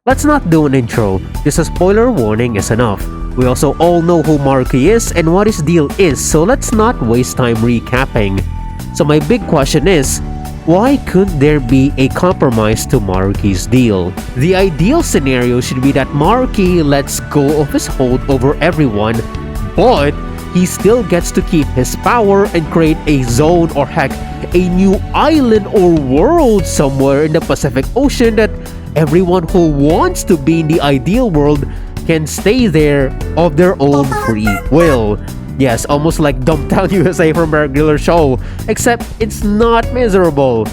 let's not do an intro, just a spoiler warning is enough. We also all know who Maruki is and what his deal is, so let's not waste time recapping. So my big question is, why couldn't there be a compromise to Maruki's deal? The ideal scenario should be that Maruki lets go of his hold over everyone, but he still gets to keep his power and create a zone or heck, a new island or world somewhere in the Pacific Ocean that everyone who wants to be in the ideal world can stay there of their own free will. Yes, almost like Dumptown USA from a regular show, except it's not miserable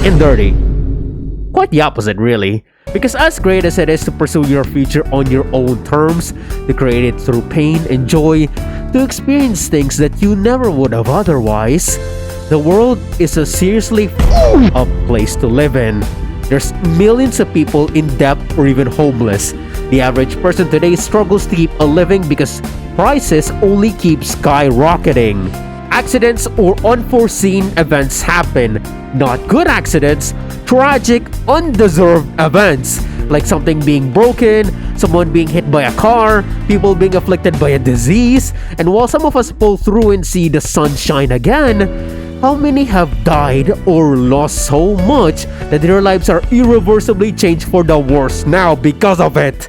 and dirty. Quite the opposite, really. Because as great as it is to pursue your future on your own terms, to create it through pain and joy, to experience things that you never would have otherwise, the world is a seriously up place to live in. There's millions of people in debt or even homeless. The average person today struggles to keep a living because prices only keep skyrocketing. Accidents or unforeseen events happen. Not good accidents, tragic, undeserved events. Like something being broken, someone being hit by a car, people being afflicted by a disease. And while some of us pull through and see the sun shine again, how many have died or lost so much that their lives are irreversibly changed for the worse now because of it?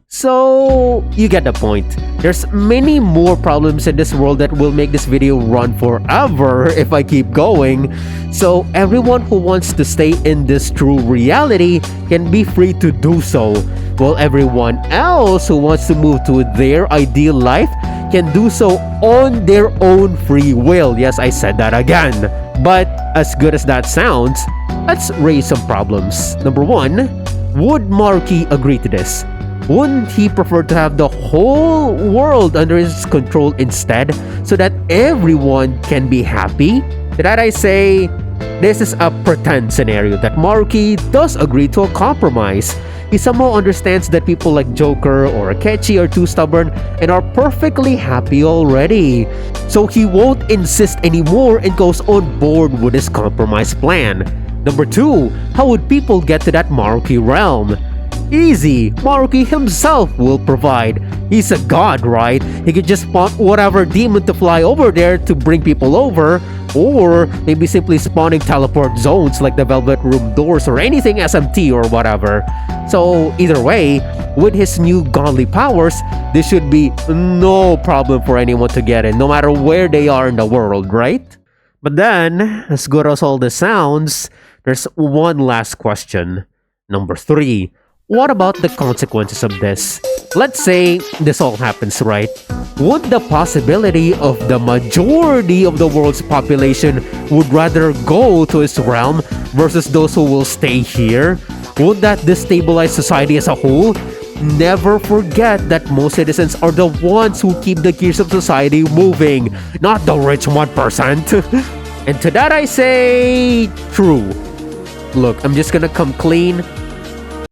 So, you get the point. There's many more problems in this world that will make this video run forever if I keep going. So, everyone who wants to stay in this true reality can be free to do so, while everyone else who wants to move to their ideal life can do so on their own free will. Yes, I said that again. But as good as that sounds, let's raise some problems. Number one, would Maruki agree to this? Wouldn't he prefer to have the whole world under his control instead, so that everyone can be happy? To that I say, this is a pretend scenario that Maruki does agree to a compromise. He somehow understands that people like Joker or Akechi are too stubborn and are perfectly happy already. So he won't insist anymore and goes on board with his compromise plan. Number two, how would people get to that Maruki realm? Easy, Maruki himself will provide. He's a god, right? He could just spawn whatever demon to fly over there to bring people over, or maybe simply spawning teleport zones like the Velvet Room doors or anything SMT or whatever. So either way, with his new godly powers, this should be no problem for anyone to get in, no matter where they are in the world, right? But then, as good as all this sounds, there's one last question. Number three. What about the consequences of this? Let's say this all happens, right? Would the possibility of the majority of the world's population would rather go to his realm versus those who will stay here? Would that destabilize society as a whole? Never forget that most citizens are the ones who keep the gears of society moving, not the rich 1%. And to that I say, true. Look, I'm just gonna come clean.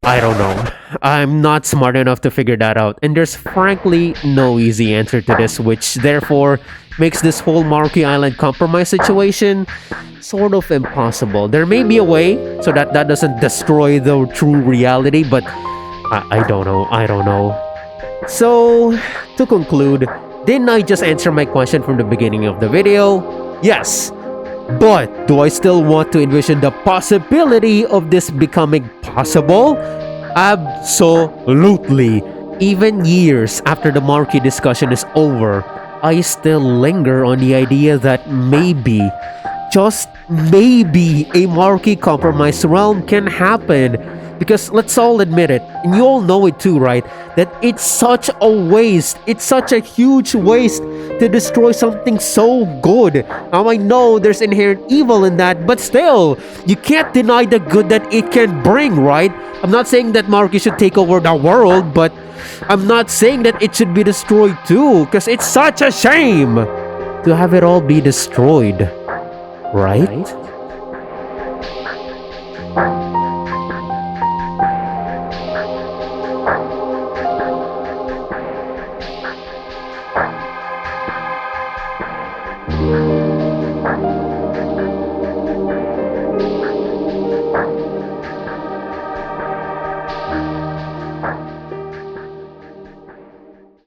I don't know. I'm not smart enough to figure that out, and there's frankly no easy answer to this, which therefore makes this whole Maruki Island compromise situation sort of impossible. There may be a way so that doesn't destroy the true reality, but I don't know. So, to conclude, didn't I just answer my question from the beginning of the video? Yes. But do I still want to envision the possibility of this becoming possible? Absolutely. Even years after the Maruki discussion is over, I still linger on the idea that maybe, just maybe, a Maruki compromise realm can happen. Because let's all admit it, and you all know it too, right? That it's such a waste. It's such a huge waste to destroy something so good. Now I know there's inherent evil in that, but still, you can't deny the good that it can bring, right? I'm not saying that Maruki should take over the world, but I'm not saying that it should be destroyed too, because it's such a shame to have it all be destroyed, right?